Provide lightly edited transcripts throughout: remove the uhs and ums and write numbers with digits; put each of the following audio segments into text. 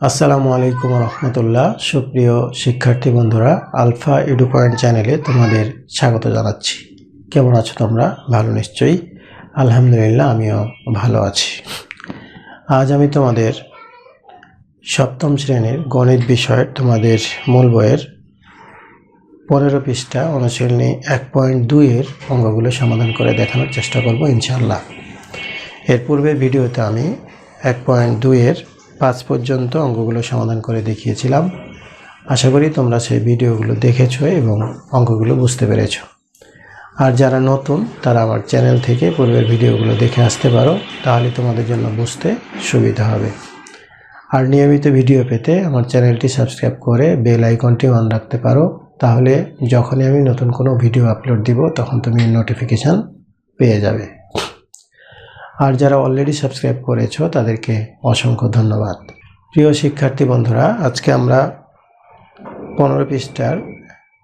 আসসালামু আলাইকুম রহমতুল্লাহ। সুপ্রিয় শিক্ষার্থী বন্ধুরা, আলফা এডু পয়েন্ট চ্যানেলে তোমাদের স্বাগত জানাচ্ছি। কেমন আছো তোমরা? ভালো নিশ্চয়ই। আলহামদুলিল্লাহ, আমিও ভালো আছি। আজ আমি তোমাদের সপ্তম শ্রেণীর গণিত বিষয়ের তোমাদের মূল বইয়ের 15 পৃষ্ঠা অনুশীলনী 1.2 অঙ্কগুলো সমাধান করে দেখানোর চেষ্টা করব ইনশাআল্লাহ। এর পূর্বে ভিডিওতে আমি 1.2 5 পর্যন্ত অঙ্কগুলো সমাধান করে দেখিয়েছিলাম। আশা করি তোমরা সেই ভিডিওগুলো দেখেছো এবং অঙ্কগুলো বুঝতে পেরেছো। আর যারা নতুন তারা আমার চ্যানেল থেকে পূর্বের ভিডিওগুলো দেখে আসতে পারো, তাহলে তোমাদের জন্য বুঝতে সুবিধা হবে। আর নিয়মিত ভিডিও পেতে আমার চ্যানেলটি সাবস্ক্রাইব করে বেল আইকনটি অন রাখতে পারো, তাহলে যখনই আমি নতুন কোনো ভিডিও আপলোড দিব তখন তুমি নোটিফিকেশান পেয়ে যাবে। আর যারা অলরেডি সাবস্ক্রাইব করেছো তাদেরকে অসংখ্য ধন্যবাদ। প্রিয় শিক্ষার্থী বন্ধুরা, আজকে আমরা 15 পৃষ্ঠার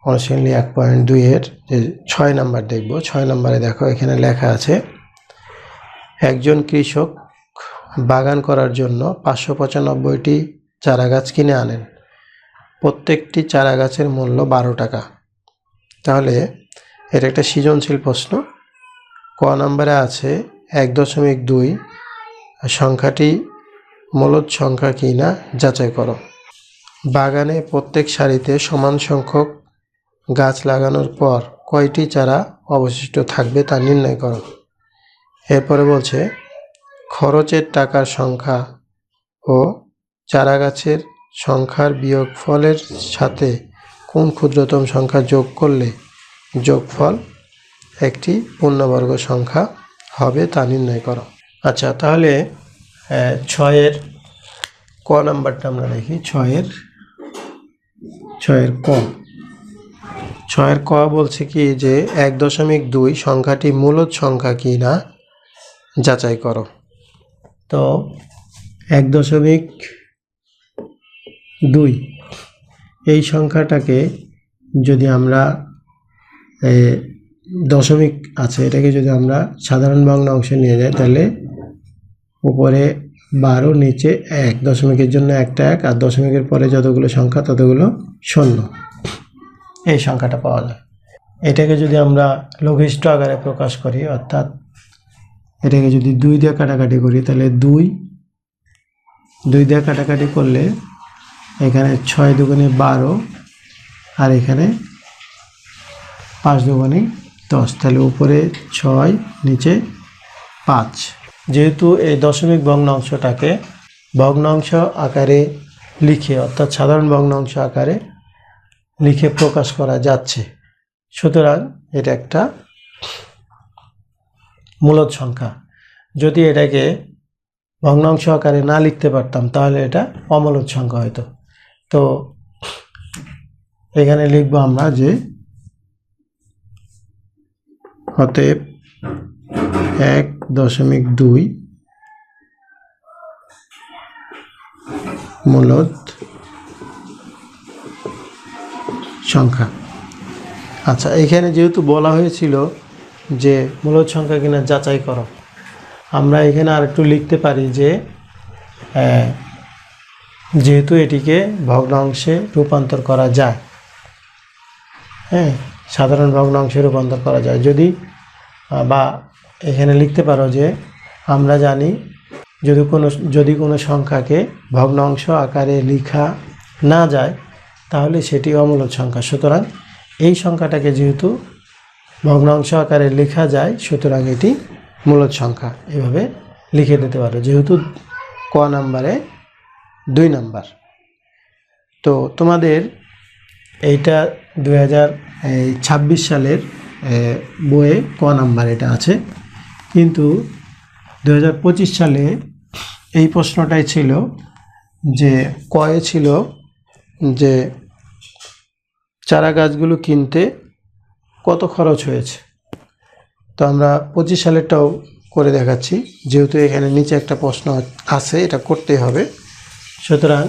অনুশীলনী 1.2 যে 6 নাম্বার দেখব। 6 নম্বরে দেখো, এখানে লেখা আছে, একজন কৃষক বাগান করার জন্য 595টি চারা গাছ কিনে আনেন। প্রত্যেকটি চারা গাছের মূল্য 12 টাকা। তাহলে এটা একটা সৃজনশীল প্রশ্ন। ক নম্বরে আছে 1.2 সংখ্যাটি মূলদ সংখ্যা কি না যাচাই করো। বাগানে প্রত্যেক সারিতে সমান সংখ্যক গাছ লাগানোর পর কয়টি চারা অবশিষ্ট থাকবে তা নির্ণয় করো। এরপরে বলছে, খরচের টাকার সংখ্যা ও চারা গাছের সংখ্যার বিয়োগফলের সাথে কোন ক্ষুদ্রতম সংখ্যা যোগ করলে যোগফল একটি পূর্ণবর্গ সংখ্যা হবে তা নির্ণয় করো। আচ্ছা, তাহলে 6-এর ক নাম্বারটা আমরা দেখি। 6-এর ক। 6-এর ক বলছে কি যে 1.2 সংখ্যাটি মূলদ সংখ্যা কি না যাচাই করো। তো 1.2 এই সংখ্যাটাকে যদি আমরা দশমিক আছে, এটাকে যদি আমরা সাধারণ ভগ্নাংশে নিয়ে যাই, তাহলে উপরে 12, নিচে 1, দশমিকের জন্য একটা 1, আর দশমিকের পরে যতগুলো সংখ্যা ততগুলো 0, এই সংখ্যাটা পাওয়া যায়। এটাকে যদি আমরা লঘিষ্ঠ আকারে প্রকাশ করি, অর্থাৎ এটাকে যদি 2 দিয়ে কাটাকাটি করি, তাহলে 2 দিয়ে কাটাকাটি করলে এখানে 6 দুগুণে 12, আর এখানে 5 দুগুণে 10, তাহলে উপরে 6, নিচে 5। যেহেতু এই দশমিক ভগ্নাংশটাকে ভগ্নাংশ আকারে লিখে, অর্থাৎ সাধারণ ভগ্নাংশ আকারে লিখে প্রকাশ করা যাচ্ছে, সুতরাং এটা একটা মূলদ সংখ্যা। যদি এটাকে ভগ্নাংশ আকারে না লিখতে পারতাম তাহলে এটা অমূলদ সংখ্যা হতো। তো এখানে লিখব আমরা যে অতএব 1.2 মূলদ সংখ্যা। আচ্ছা, এখানে যেহেতু বলা হয়েছিল যে মূলদ সংখ্যা কিনা যাচাই করো, আমরা এখানে আর একটু লিখতে পারি যে যেহেতু এটিকে ভগ্নাংশে রূপান্তর করা যায়, সাধারণ ভগ্নাংশে রূপান্তর করা যায়, বা এখানে লিখতে পারো যে আমরা জানি যদি কোনো সংখ্যাকে ভগ্নাংশ আকারে লেখা না যায় তাহলে সেটি অমূলদ সংখ্যা। সুতরাং এই সংখ্যাটাকে যেহেতু ভগ্নাংশ আকারে লেখা যায়, সুতরাং এটি মূলদ সংখ্যা। এভাবে লিখে দিতে পারো, যেহেতু ক নাম্বারে 2 নাম্বার। তো তোমাদের এইটা 2026 সালের বইয়ে ক নাম্বার এটা আছে, কিন্তু 2025 সালে এই প্রশ্নটাই ছিল যে কয়ে ছিল যে চারা গাছগুলো কিনতে কত খরচ হয়েছে। তো আমরা 25 সালেরটাও করে দেখাচ্ছি, যেহেতু এখানে নিচে একটা প্রশ্ন আছে, এটা করতেই হবে। সুতরাং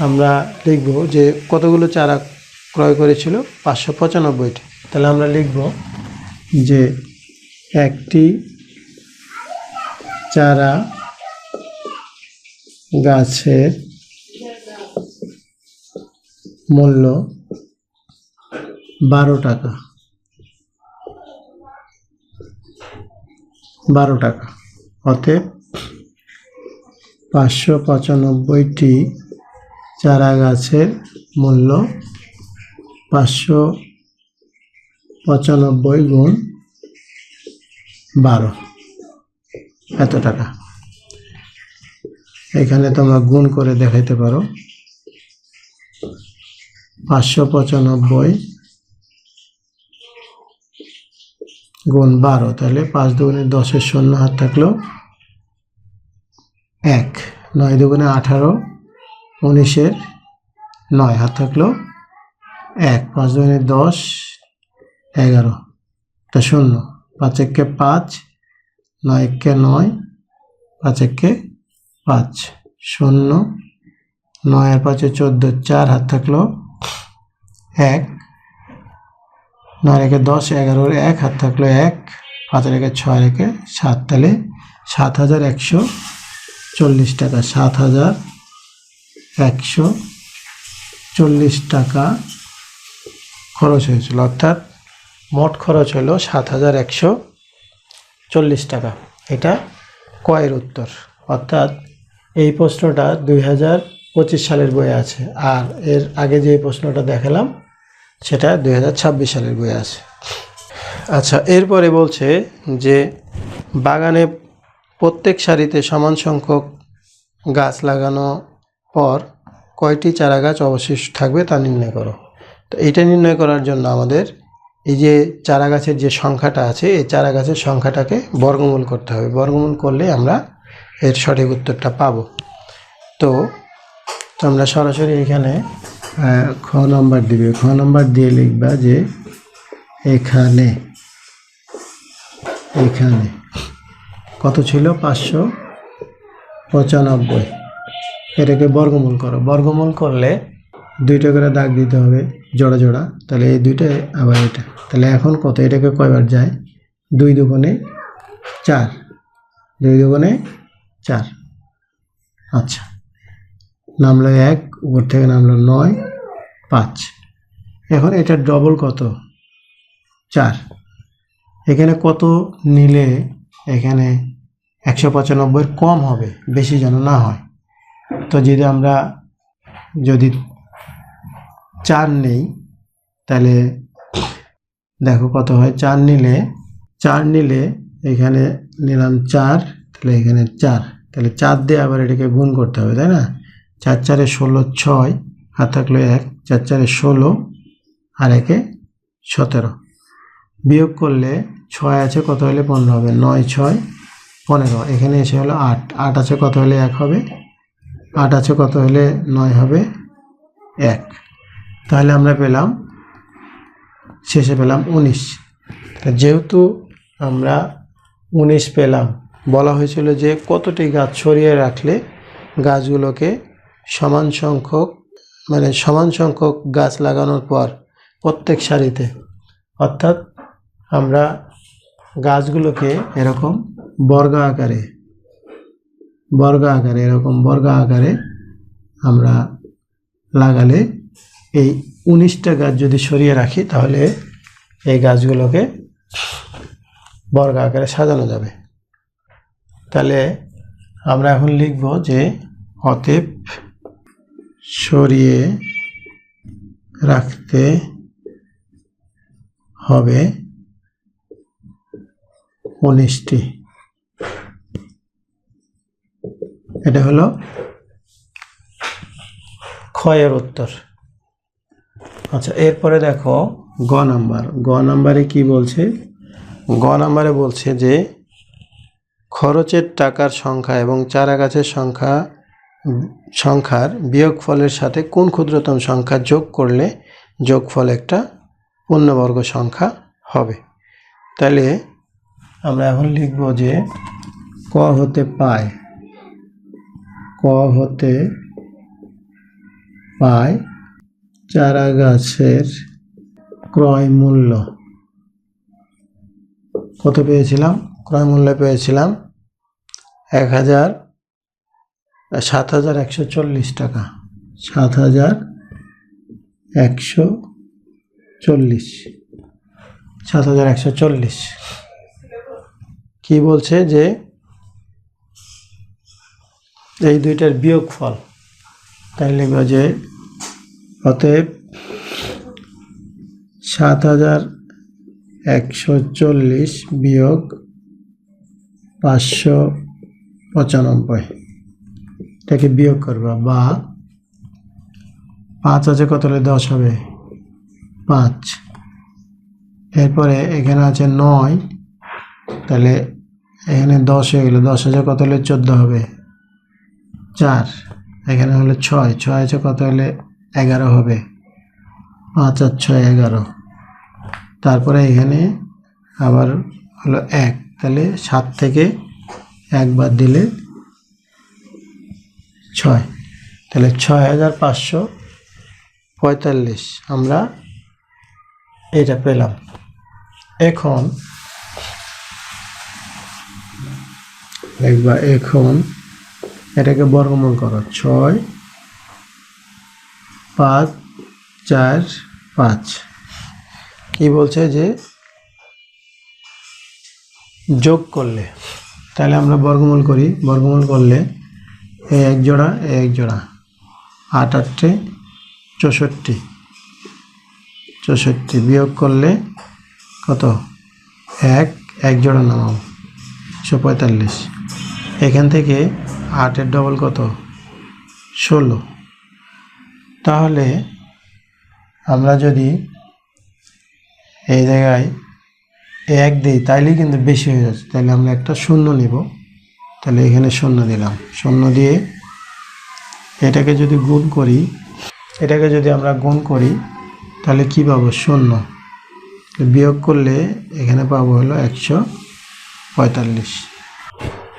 আমরা লিখব যে কতগুলো চারা ক্রয় করেছিল, 595টি। তাহলে আমরা লিখব যে একটি চারা গাছের মূল্য 12 টাকা, 12 টাকা। অতএব 595টি চারা গাছের মূল্য 595 গুণ 12, এত টাকা। এখানে তোমরা গুণ করে দেখাইতে পারো। 595 গুণ 12, তাহলে 5 দুগুণে 10-এর 0 হাত থাকলো 1, 9 দুগুণে 18, 19-এর 9 হাত থাকলো 1, 5 দুগুণে 10, 11, তা 0, 5 একে 5, 9 একে 9, 5 একে 5, 0, 9 আর 5 14, 4 হাত থাকলো 1, 9 একে 10, 11, 1 হাত থাকলো 1, 5 একে 6 একে 7, তাহলে 7140 টাকা, 7140 টাকা খরচ হয়েছিল। অর্থাৎ মোট খরচ হলো 7140 টাকা। এটা কয়ের উত্তর। অর্থাৎ এই প্রশ্নটা 2025 সালের বইয়ে আছে, আর এর আগে যে প্রশ্নটা দেখালাম সেটা 2026 সালের বইয়ে আছে। আচ্ছা, এরপরে বলছে যে বাগানে প্রত্যেক সারিতে সমান সংখ্যক গাছ লাগানো পর কয়টি চারা গাছ অবশিষ্ট থাকবে তা নির্ণয় করো। তো এটা নির্ণয় করার জন্য আমাদের এই যে চারা গাছের যে সংখ্যাটা আছে, এই চারা গাছের সংখ্যাটাকে বর্গমূল করতে হবে। বর্গমূল করলে আমরা এর সঠিক উত্তরটা পাবো। তো তোমরা সরাসরি এখানে খ নম্বর দিবে, খ নম্বর দিয়ে লিখবা যে এখানে কত ছিল, 595, এটাকে বর্গমূল করো। বর্গমূল করলে 2টা করে দাগ দিতে হবে জোড়া জোড়া, তাহলে এই 2টা আবার এটা, তাহলে এখন কত, এটাকে কয়বার যায়, 2 দুগুণে 4, 2 দুগুণে 4। আচ্ছা, নামলো 1, উপর থেকে নামলো 9, 5। এখন এটা ডবল কত, 4। এখানে কত নিলে এখানে 195 কম হবে, বেশি যেন না হয়। তো যদি 4 নেই তাহলে দেখো কত হয়। 4 নিলে এখানে নিলাম 4, তাহলে এখানে 4, তাহলে 4 দিয়ে আবার এটাকে গুণ করতে হবে, তাই না। 4 4 16, 6 হাত থাকলো 1, 4 4 16 আর 1 17, বিয়োগ করলে 6 আছে কত হলে 15 হবে, 9 6 15, এখানে এসে হলো 8, 8 আছে কত হলে 1 হবে, 8 আছে কত হলে 9 হবে 1, তাহলে আমরা শেষে পেলাম 19। যেহেতু আমরা 19 পেলাম, বলা হয়েছিল যে কতটি গাছ সরিয়ে রাখলে গাছগুলোকে সমান সংখ্যক গাছ লাগানোর পর প্রত্যেক সারিতে, অর্থাৎ আমরা গাছগুলোকে এরকম বর্গ আকারে আমরা লাগালে এই 19টা গাছ যদি সরিয়ে রাখি তাহলে এই গাছগুলোকে বর্গ আকারে সাজানো যাবে। তাহলে আমরা এখন লিখব যে অতএব সরিয়ে রাখতে হবে 19টি। এটা হলো ক্ষয়ের উত্তর। আচ্ছা, এরপরে দেখো গ নাম্বারে কি বলছে। গ নাম্বারে বলছে যে খরচের টাকার সংখ্যা এবং চারা গাছের সংখ্যার বিয়োগফলের সাথে কোন ক্ষুদ্রতম সংখ্যা যোগ করলে যোগফল একটা পূর্ণবর্গ সংখ্যা হবে। তাহলে আমরা এখন লিখব যে ক হতে পায় চারা গাছের ক্রয় মূল্য কত পেয়েছিলাম, ক্রয় মূল্য পেয়েছিলাম 7,140 টাকা, 140, 7140। কি বলছে যে এই দুইটার বিয়োগফল, তাই লিখব যে অতএব 7140 বিয়োগ 595, এটাকে বিয়োগ করবা, বা 5 আছে কত হলে 10 হবে 5, এরপরে এখানে আছে 9, তাহলে এখানে 10 হয়ে গেল, 10 আছে কত হলে 14 হবে 4, এখানে হলো 6, 6 আছে কত হলে 11 হবে, 5 আর 6 11, তারপরে এখানে আবার হলো 1, তাহলে 7 থেকে 1 বাদ দিলে 6, তাহলে 6545 আমরা এটা পেলাম। এখন লিখবা, এখন এটাকে বর্গমূল করো, 6 5 4 5। কি বলছে যে যোগ করলে, তাহলে আমরা বর্গমূল করি, বর্গমূল করলে এই 1 জোড়া, এই 1 জোড়া, 8 8 64, 64 বিয়োগ করলে কত, 1 জোড়া নামাও 145, এখান থেকে 8 এর ডবল কত 16, তাহলে আমরা যদি এই জায়গায় 1 দিই তাইলে কিন্তু বেশি হয়ে যাচ্ছে, তাহলে আমরা একটা শূন্য নিব, তাহলে এখানে শূন্য দিলাম, শূন্য দিয়ে এটাকে যদি গুণ করি, এটাকে যদি আমরা গুণ করি তাহলে কি পাবো, শূন্য, বিয়োগ করলে এখানে পাবো হলো 145।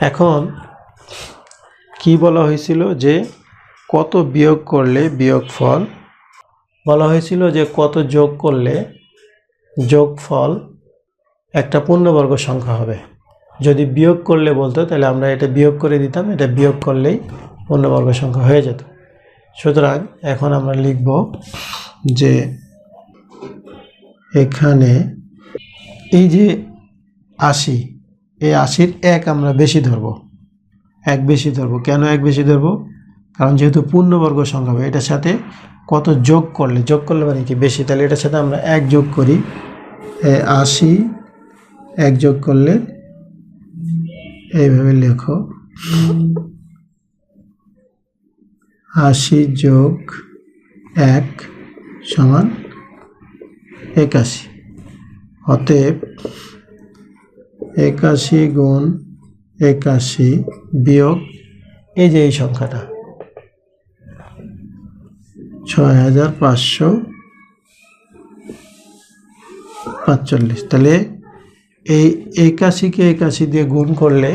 এখন কি বলা হয়েছিল যে কত বিয়োগ করলে বিয়োগফল, বলা হয়েছিল যে কত যোগ করলে যোগফল একটা পূর্ণবর্গ সংখ্যা হবে। যদি বিয়োগ করলে বলতো তাহলে আমরা এটা বিয়োগ করে দিতাম, এটা বিয়োগ করলেই পূর্ণবর্গ সংখ্যা হয়ে যেত। সুতরাং এখন আমরা লিখব যে এখানে এই যে 80, এই 80-র 1 আমরা বেশি ধরব, 1 বেশি ধরব। কেন 1 বেশি ধরব? কারণ যেহেতু পূর্ণবর্গ সংখ্যা হবে, এটার সাথে কত যোগ করলে, যোগ করলে মানে কি বেশি, তাহলে এটার সাথে আমরা 1 যোগ করি, 80 1 যোগ করলে এইভাবে লেখো, 80 যোগ 1 সমান 81। অতএব 81 গুণ 81 বিয়োগ এই যে এই সংখ্যাটা 6545, তাহলে এই 81-কে 81 দিয়ে গুণ করলে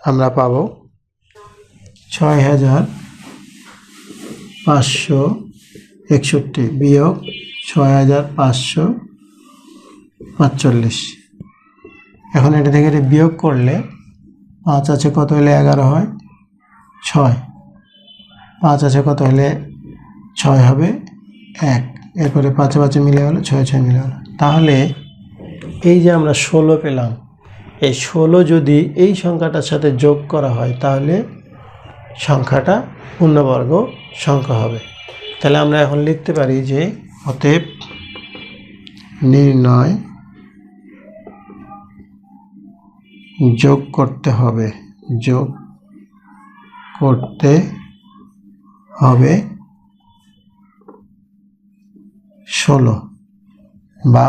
আমরা পাবো 6561 বিয়োগ 6545। এখন এটা থেকে বিয়োগ করলে 5 আছে কত হলে 11 হয় 6, 5 আছে কত হলে 6 হবে 1, এরপরে 5 5 মিলে গেল, 6 6 মিলে গেল। তাহলে এই যে আমরা 16 পেলাম, এই 16 যদি এই সংখ্যাটার সাথে যোগ করা হয় তাহলে সংখ্যাটা পূর্ণবর্গ সংখ্যা হবে। তাহলে আমরা এখন লিখতে পারি যে অতএব নির্ণয় যোগ করতে হবে, যোগ করতে হবে 16, বা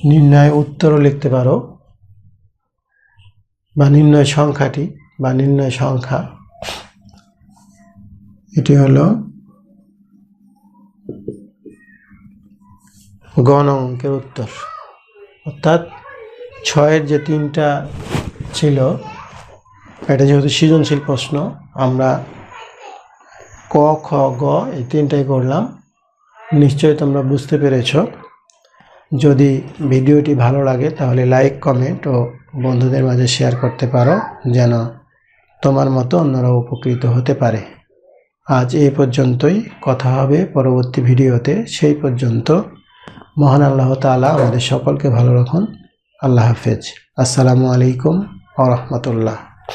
নির্ণয় উত্তরও লিখতে পারো, বা নির্ণয় সংখ্যাটি বা নির্ণয় সংখ্যা এটি হলো গ নং অঙ্কের উত্তর। অর্থাৎ 6-এর যে 3টা ছিল, এটা যেহেতু সৃজনশীল প্রশ্ন, আমরা ক খ গ এই 3টাই করলাম। নিশ্চয়ই তোমরা বুঝতে পেরেছ। যদি ভিডিওটি ভালো লাগে তাহলে লাইক, কমেন্ট ও বন্ধুদের মাঝে শেয়ার করতে পারো, যেন তোমার মতো অন্যরা উপকৃত হতে পারে। আজ এই পর্যন্তই, কথা হবে পরবর্তী ভিডিওতে। সেই পর্যন্ত মহান আল্লাহ তাআলা আমাদের সকলকে ভালো রাখুন। আল্লাহ হাফেজ। আসসালামু আলাইকুম ওয়া রাহমাতুল্লাহ।